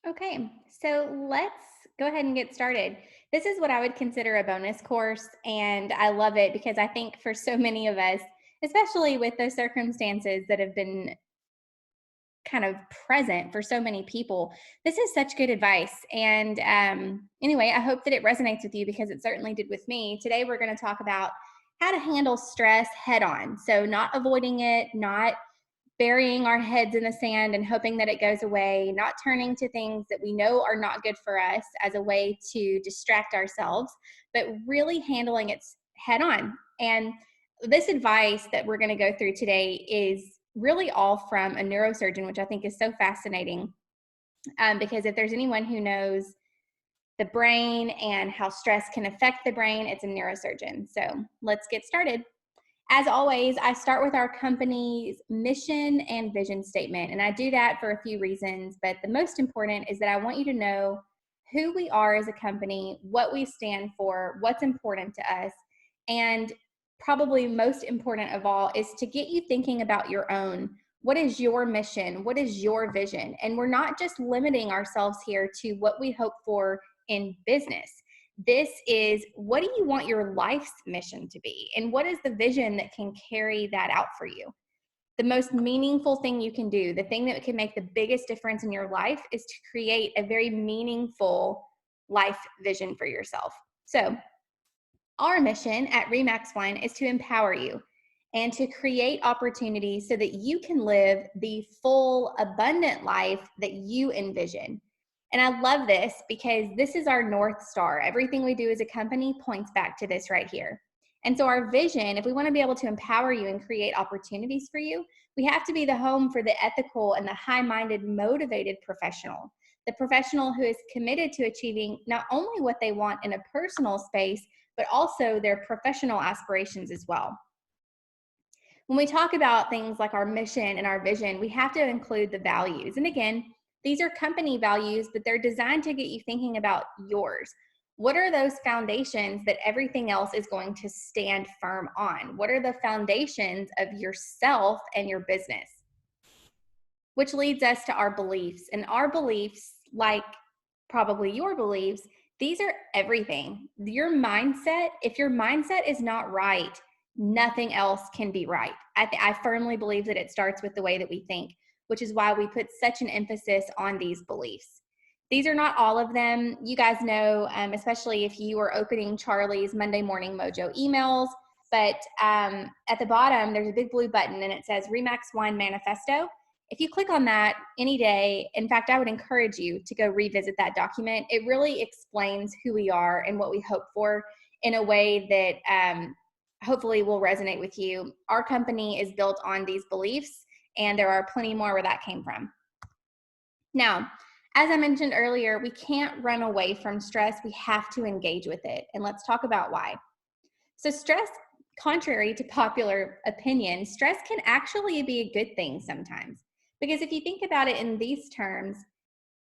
Okay, so let's go ahead and get started. This is what I would consider a bonus course, and I love it because I think for so many of us, especially with the circumstances that have been kind of present for so many people, this is such good advice. And anyway, I hope that it resonates with you because it certainly did with me. Today, we're going to talk about how to handle stress head on. So, not avoiding it, not burying our heads in the sand and hoping that it goes away, not turning to things that we know are not good for us as a way to distract ourselves, but really handling it head on. And this advice that we're going to go through today is really all from a neurosurgeon, which I think is so fascinating. Because if there's anyone who knows the brain and how stress can affect the brain, it's a neurosurgeon. So let's get started. As always, I start with our company's mission and vision statement. And I do that for a few reasons. But the most important is that I want you to know who we are as a company, what we stand for, what's important to us. And probably most important of all is to get you thinking about your own. What is your mission? What is your vision? And we're not just limiting ourselves here to what we hope for in business. This is, what do you want your life's mission to be? And what is the vision that can carry that out for you? The most meaningful thing you can do, the thing that can make the biggest difference in your life, is to create a very meaningful life vision for yourself. So, our mission at Remax Wine is to empower you and to create opportunities so that you can live the full, abundant life that you envision. And I love this because this is our North Star. Everything we do as a company points back to this right here. And so, our vision, if we want to be able to empower you and create opportunities for you, we have to be the home for the ethical and the high minded, motivated professional. The professional who is committed to achieving not only what they want in a personal space, but also their professional aspirations as well. When we talk about things like our mission and our vision, we have to include the values. And again, these are company values, but they're designed to get you thinking about yours. What are those foundations that everything else is going to stand firm on? What are the foundations of yourself and your business? Which leads us to our beliefs. And our beliefs, like probably your beliefs, these are everything. Your mindset, if your mindset is not right, nothing else can be right. I firmly believe that it starts with the way that we think, which is why we put such an emphasis on these beliefs. These are not all of them. You guys know, especially if you are opening Charlie's Monday Morning Mojo emails, but at the bottom, there's a big blue button and it says Remax Wine Manifesto. If you click on that any day, in fact, I would encourage you to go revisit that document. It really explains who we are and what we hope for in a way that hopefully will resonate with you. Our company is built on these beliefs, and there are plenty more where that came from. Now, as I mentioned earlier, we can't run away from stress. We have to engage with it. And let's talk about why. So, stress, contrary to popular opinion, stress can actually be a good thing sometimes. Because if you think about it in these terms,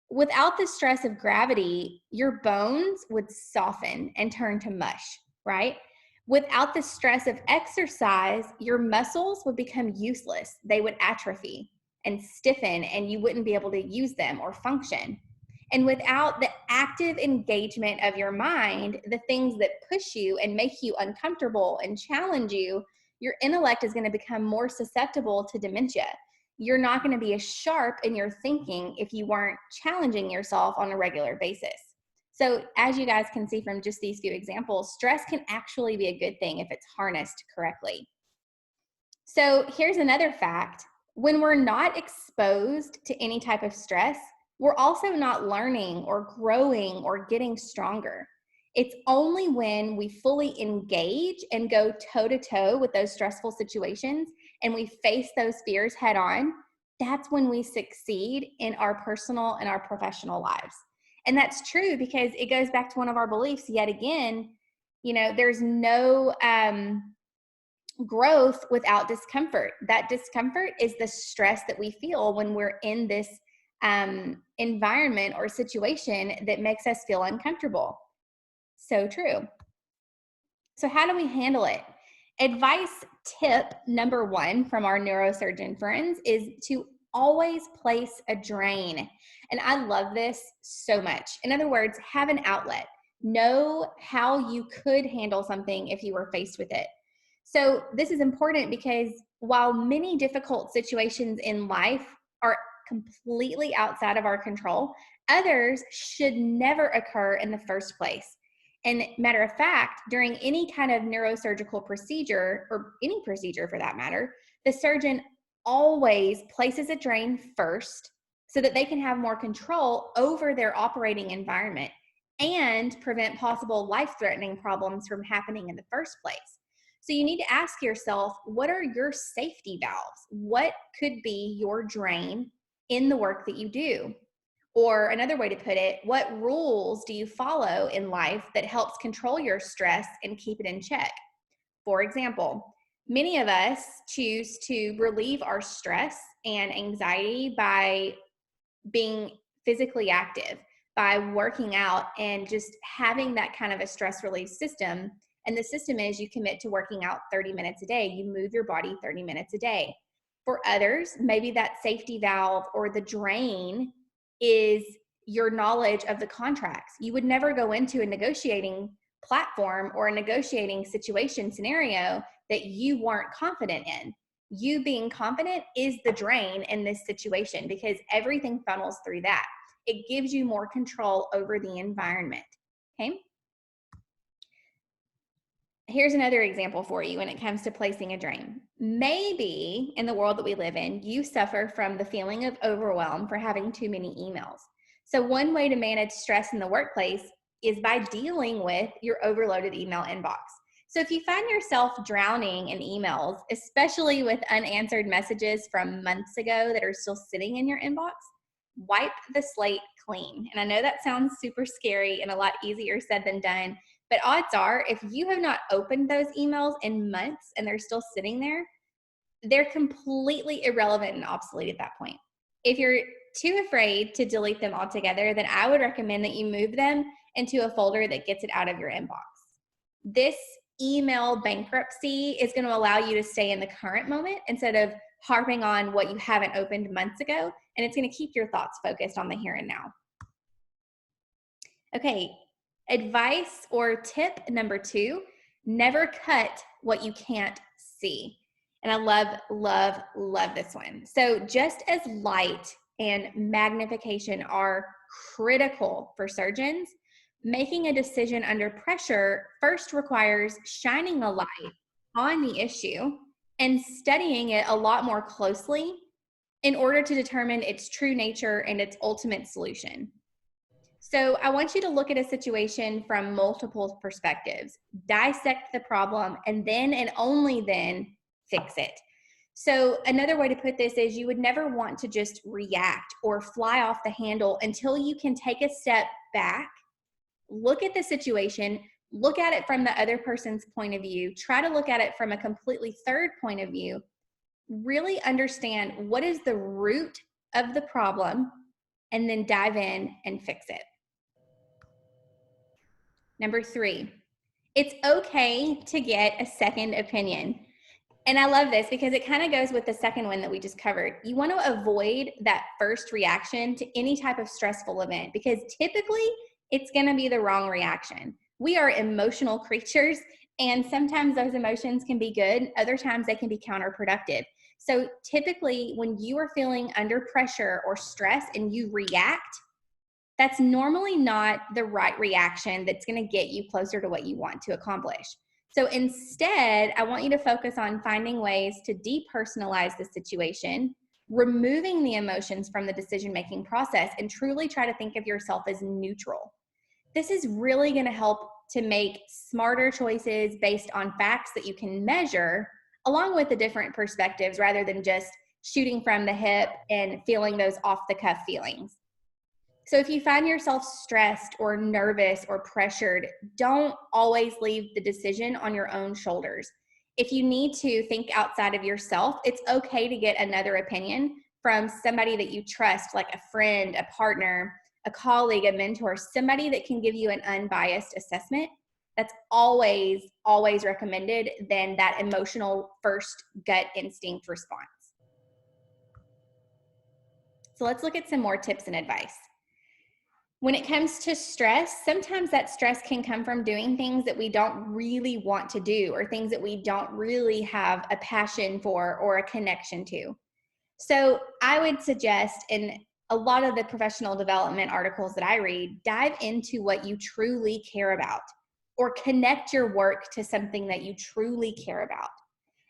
without the stress of gravity, your bones would soften and turn to mush, right? Without the stress of exercise, your muscles would become useless. They would atrophy and stiffen, and you wouldn't be able to use them or function. And without the active engagement of your mind, the things that push you and make you uncomfortable and challenge you, your intellect is going to become more susceptible to dementia. You're not going to be as sharp in your thinking if you weren't challenging yourself on a regular basis. So, as you guys can see from just these few examples, stress can actually be a good thing if it's harnessed correctly. So, here's another fact: when we're not exposed to any type of stress, we're also not learning or growing or getting stronger. It's only when we fully engage and go toe to toe with those stressful situations and we face those fears head on, that's when we succeed in our personal and our professional lives. And that's true because it goes back to one of our beliefs yet again. There's no growth without discomfort. That discomfort is the stress that we feel when we're in this environment or situation that makes us feel uncomfortable. So true. So, how do we handle it? Advice tip number one from our neurosurgeon friends is to always place a drain. And I love this so much. In other words, have an outlet. Know how you could handle something if you were faced with it. So this is important because while many difficult situations in life are completely outside of our control, others should never occur in the first place. And matter of fact, during any kind of neurosurgical procedure, or any procedure for that matter, the surgeon always places a drain first so that they can have more control over their operating environment and prevent possible life-threatening problems from happening in the first place. So you need to ask yourself, what are your safety valves? What could be your drain in the work that you do? Or another way to put it, what rules do you follow in life that helps control your stress and keep it in check? For example, many of us choose to relieve our stress and anxiety by being physically active, by working out and just having that kind of a stress relief system. And the system is you commit to working out 30 minutes a day. You move your body 30 minutes a day. For others, maybe that safety valve or the drain is your knowledge of the contracts. You would never go into a negotiating platform or a negotiating situation scenario that you weren't confident in. You being confident is the drain in this situation because everything funnels through that. It gives you more control over the environment. Okay. Here's another example for you when it comes to placing a drain. Maybe in the world that we live in, you suffer from the feeling of overwhelm for having too many emails. So one way to manage stress in the workplace is by dealing with your overloaded email inbox. So if you find yourself drowning in emails, especially with unanswered messages from months ago that are still sitting in your inbox, wipe the slate clean. And I know that sounds super scary and a lot easier said than done, but odds are if you have not opened those emails in months and they're still sitting there, they're completely irrelevant and obsolete at that point. If you're too afraid to delete them altogether, then I would recommend that you move them into a folder that gets it out of your inbox. This email bankruptcy is going to allow you to stay in the current moment instead of harping on what you haven't opened months ago, and it's going to keep your thoughts focused on the here and now. Okay, advice or tip number 2, never cut what you can't see. And I love this one. So just as light and magnification are critical for surgeons, making a decision under pressure first requires shining a light on the issue and studying it a lot more closely in order to determine its true nature and its ultimate solution. So I want you to look at a situation from multiple perspectives, dissect the problem, and then and only then fix it. So another way to put this is you would never want to just react or fly off the handle until you can take a step back, look at the situation, look at it from the other person's point of view, try to look at it from a completely third point of view, really understand what is the root of the problem, and then dive in and fix it. Number 3, it's okay to get a second opinion. And I love this because it kind of goes with the second one that we just covered. You want to avoid that first reaction to any type of stressful event because typically it's going to be the wrong reaction. We are emotional creatures, and sometimes those emotions can be good, other times they can be counterproductive. So typically when you are feeling under pressure or stress and you react, that's normally not the right reaction that's going to get you closer to what you want to accomplish. So instead, I want you to focus on finding ways to depersonalize the situation, removing the emotions from the decision-making process, and truly try to think of yourself as neutral. This is really going to help to make smarter choices based on facts that you can measure, along with the different perspectives, rather than just shooting from the hip and feeling those off-the-cuff feelings. So if you find yourself stressed or nervous or pressured, don't always leave the decision on your own shoulders. If you need to think outside of yourself, it's okay to get another opinion from somebody that you trust, like a friend, a partner, a colleague, a mentor, somebody that can give you an unbiased assessment. That's always, always recommended than that emotional first gut instinct response. So let's look at some more tips and advice. When it comes to stress, sometimes that stress can come from doing things that we don't really want to do or things that we don't really have a passion for or a connection to. So I would suggest in a lot of the professional development articles that I read, dive into what you truly care about or connect your work to something that you truly care about.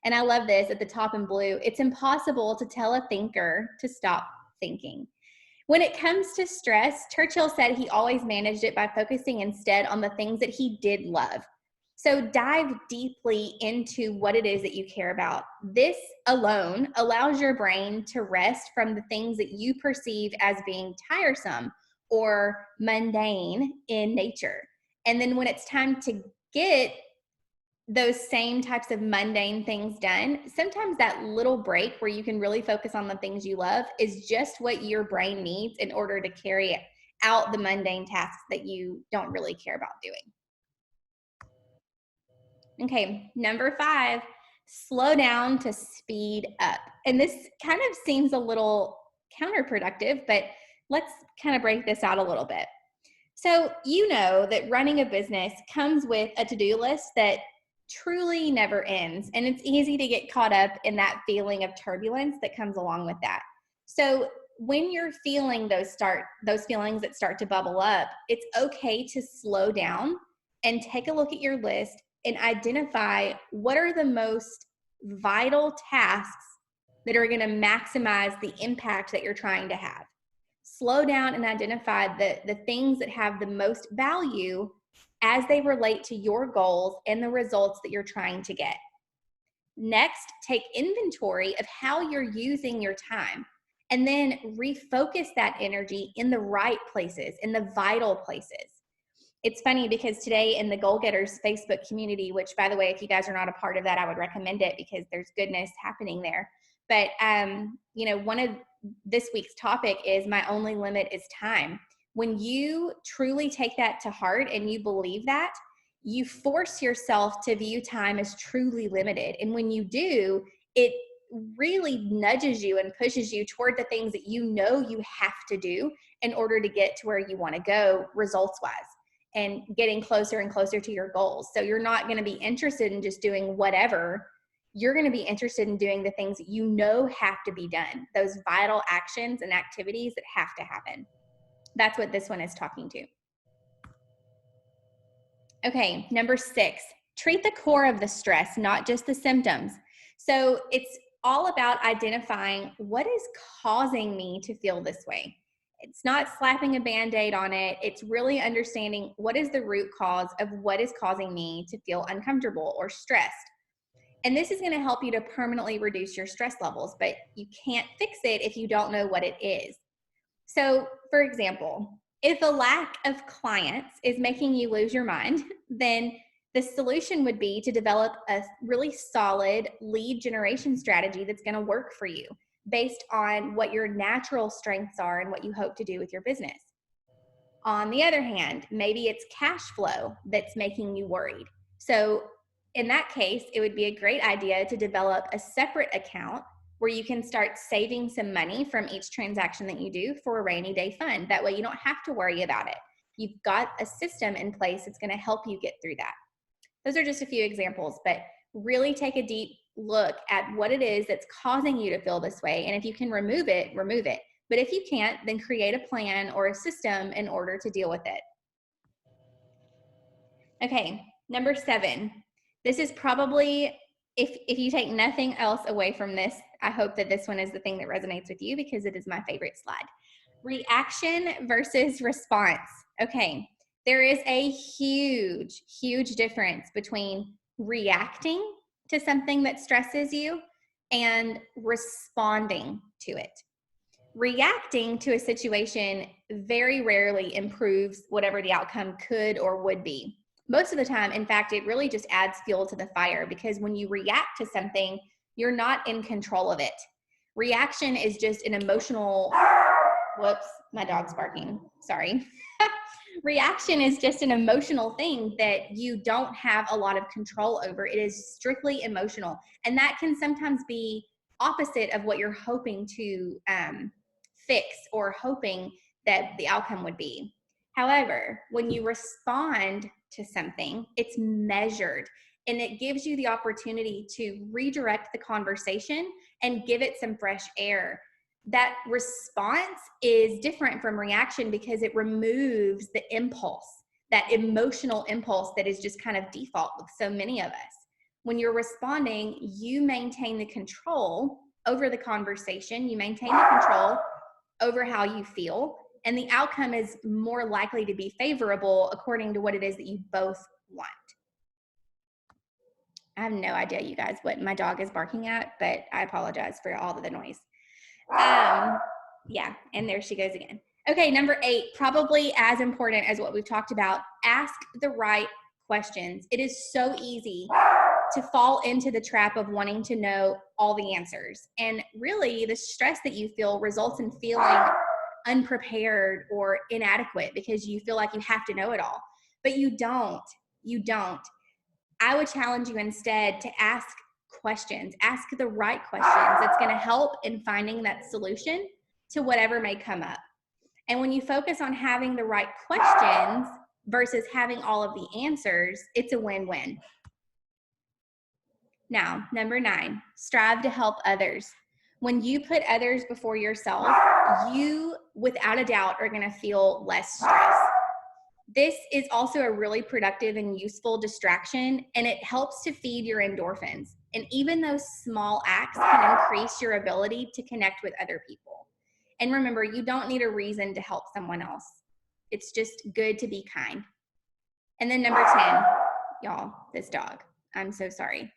And I love this at the top in blue. It's impossible to tell a thinker to stop thinking. When it comes to stress, Churchill said he always managed it by focusing instead on the things that he did love. So dive deeply into what it is that you care about. This alone allows your brain to rest from the things that you perceive as being tiresome or mundane in nature. And then when it's time to get those same types of mundane things done, sometimes that little break where you can really focus on the things you love is just what your brain needs in order to carry out the mundane tasks that you don't really care about doing. Okay, number 5, slow down to speed up. And this kind of seems a little counterproductive, but let's kind of break this out a little bit. So, you know that running a business comes with a to-do list that truly never ends. And it's easy to get caught up in that feeling of turbulence that comes along with that. So, when you're feeling those feelings that start to bubble up, it's okay to slow down and take a look at your list and identify what are the most vital tasks that are going to maximize the impact that you're trying to have. Slow down and identify the things that have the most value as they relate to your goals and the results that you're trying to get. Next, take inventory of how you're using your time and then refocus that energy in the right places, in the vital places. It's funny because today in the Goal Getters Facebook community, which by the way, if you guys are not a part of that, I would recommend it because there's goodness happening there. But, one of this week's topic is my only limit is time. When you truly take that to heart and you believe that, you force yourself to view time as truly limited. And when you do, it really nudges you and pushes you toward the things that you know you have to do in order to get to where you want to go results wise and getting closer and closer to your goals. So you're not going to be interested in just doing whatever. You're going to be interested in doing the things that you know have to be done, those vital actions and activities that have to happen. That's what this one is talking to. Okay, number 6, treat the core of the stress, not just the symptoms. So it's all about identifying what is causing me to feel this way. It's not slapping a Band-Aid on it. It's really understanding what is the root cause of what is causing me to feel uncomfortable or stressed. And this is going to help you to permanently reduce your stress levels, but you can't fix it if you don't know what it is. So, for example, if a lack of clients is making you lose your mind, then the solution would be to develop a really solid lead generation strategy that's going to work for you based on what your natural strengths are and what you hope to do with your business. On the other hand, maybe it's cash flow that's making you worried. So in that case, it would be a great idea to develop a separate account where you can start saving some money from each transaction that you do for a rainy day fund. That way you don't have to worry about it. You've got a system in place that's going to help you get through that. Those are just a few examples, but really take a deep look at what it is that's causing you to feel this way. And if you can remove it, remove it. But if you can't, then create a plan or a system in order to deal with it. Okay, number 7. This is probably, if you take nothing else away from this, I hope that this one is the thing that resonates with you because it is my favorite slide. Reaction versus response. Okay, there is a huge, huge difference between reacting to something that stresses you and responding to it. Reacting to a situation very rarely improves whatever the outcome could or would be. Most of the time, in fact, it really just adds fuel to the fire because when you react to something, you're not in control of it. Reaction is just an emotional, whoops, my dog's barking, sorry. Reaction is just an emotional thing that you don't have a lot of control over. It is strictly emotional. And that can sometimes be opposite of what you're hoping to fix or hoping that the outcome would be. However, when you respond to something, it's measured and it gives you the opportunity to redirect the conversation and give it some fresh air. That response is different from reaction because it removes the impulse, that emotional impulse that is just kind of default with so many of us. When you're responding, you maintain the control over the conversation, you maintain the control over how you feel, and the outcome is more likely to be favorable according to what it is that you both want. I have no idea, you guys, what my dog is barking at, but I apologize for all of the noise. Yeah, and there she goes again. Okay, number 8, probably as important as what we've talked about, ask the right questions. It is so easy to fall into the trap of wanting to know all the answers. And really, the stress that you feel results in feeling unprepared or inadequate because you feel like you have to know it all. But you don't. You don't. I would challenge you instead to ask questions. Ask the right questions. It's going to help in finding that solution to whatever may come up. And when you focus on having the right questions versus having all of the answers, it's a win-win. Now, number 9, strive to help others. When you put others before yourself, you, without a doubt, are going to feel less stress. This is also a really productive and useful distraction, and it helps to feed your endorphins. And even those small acts can increase your ability to connect with other people. And remember, you don't need a reason to help someone else. It's just good to be kind. And then number 10, y'all, this dog, I'm so sorry.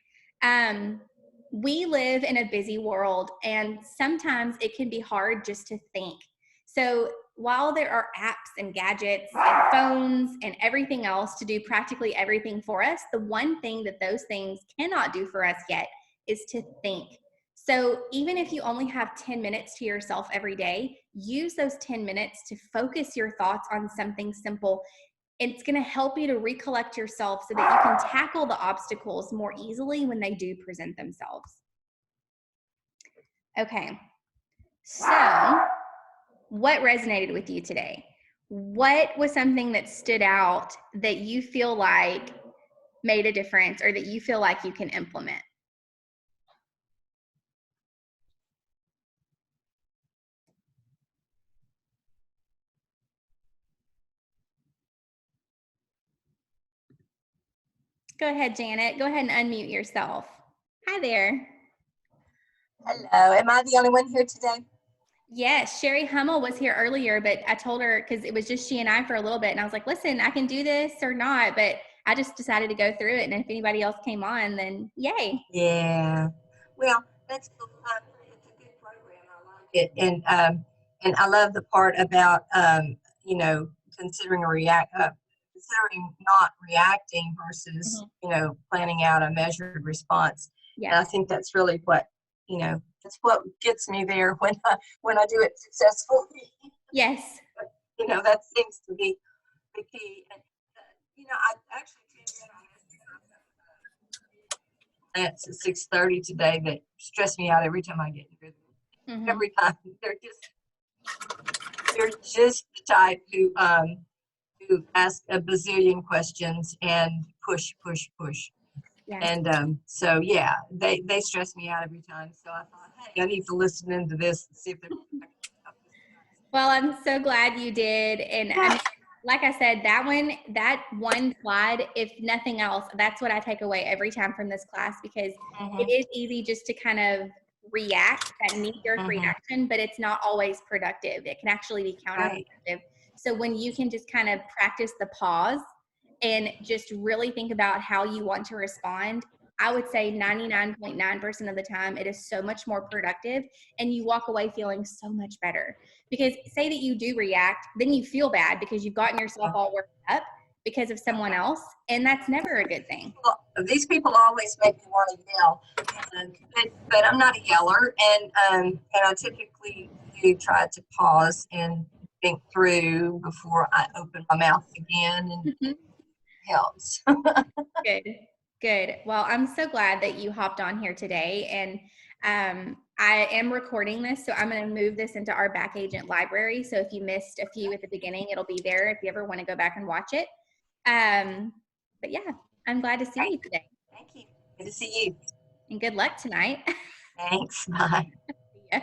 We live in a busy world, and sometimes it can be hard just to think. So while there are apps and gadgets and phones and everything else to do practically everything for us, the one thing that those things cannot do for us yet is to think. So even if you only have 10 minutes to yourself every day, use those 10 minutes to focus your thoughts on something simple. It's going to help you to recollect yourself so that you can tackle the obstacles more easily when they do present themselves. Okay, so what resonated with you today? What was something that stood out that you feel like made a difference or that you feel like you can implement? Go ahead, Janet. Go ahead and unmute yourself. Hi there. Hello. Am I the only one here today? Yes, Sherry Hummel was here earlier, but I told her because it was just she and I for a little bit, and I was like, listen, I can do this or not, but I just decided to go through it, and if anybody else came on, then yay. Yeah. Well, that's cool. It's a good program. I like it, and I love the part about considering considering not reacting versus planning out a measured response. Yeah. And I think that's really what that's what gets me there when I do it successfully. Yes. That seems to be the key. And I actually tuned in on at 6:30 today that stress me out every time I get in rhythm. Mm-hmm. Every time they're just the type who ask a bazillion questions and push. Yes. And so yeah, they stress me out every time. So I thought, hey, I need to listen into this and see if they're. Well, I'm so glad you did, and I mean, like I said, that one slide, if nothing else, that's what I take away every time from this class, because it is easy just to kind of react, that knee-jerk reaction, but it's not always productive. It can actually be counterproductive. Right. So when you can just kind of practice the pause and just really think about how you want to respond, I would say 99.9% of the time, it is so much more productive, and you walk away feeling so much better. Because say that you do react, then you feel bad because you've gotten yourself all worked up because of someone else, and that's never a good thing. These people always make me want to yell, but I'm not a yeller, and I typically do try to pause and think through before I open my mouth again, and it helps. Good. Well, I'm so glad that you hopped on here today, and I am recording this, so I'm going to move this into our back agent library. So if you missed a few at the beginning, it'll be there if you ever want to go back and watch it. But yeah, I'm glad to see you today. Thank you. Good to see you. And good luck tonight. Thanks. Bye. Yeah.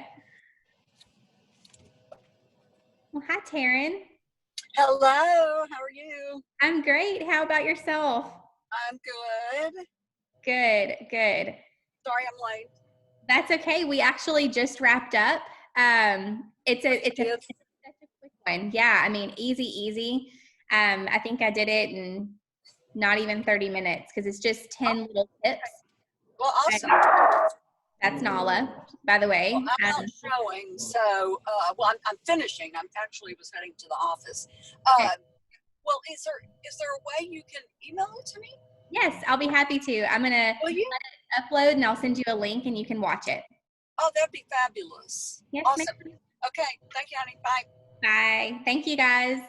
Well, hi, Taryn. Hello, how are you? I'm great. How about yourself? I'm good. Good, good. Sorry I'm late. That's okay. We actually just wrapped up. It's such a quick one. Yeah, I mean, easy. I think I did it in not even 30 minutes because it's just 10 little tips. Well, awesome. That's Nala, by the way. Well, I'm not showing, so well, I'm finishing. I'm actually was heading to the office. Okay. Well, is there a way you can email it to me? Yes, I'll be happy to. I'm gonna Will you? let it upload and I'll send you a link and you can watch it. Oh, that'd be fabulous. Yes, Awesome. ma'am. Okay, thank you, honey. Bye. Bye. Thank you, guys.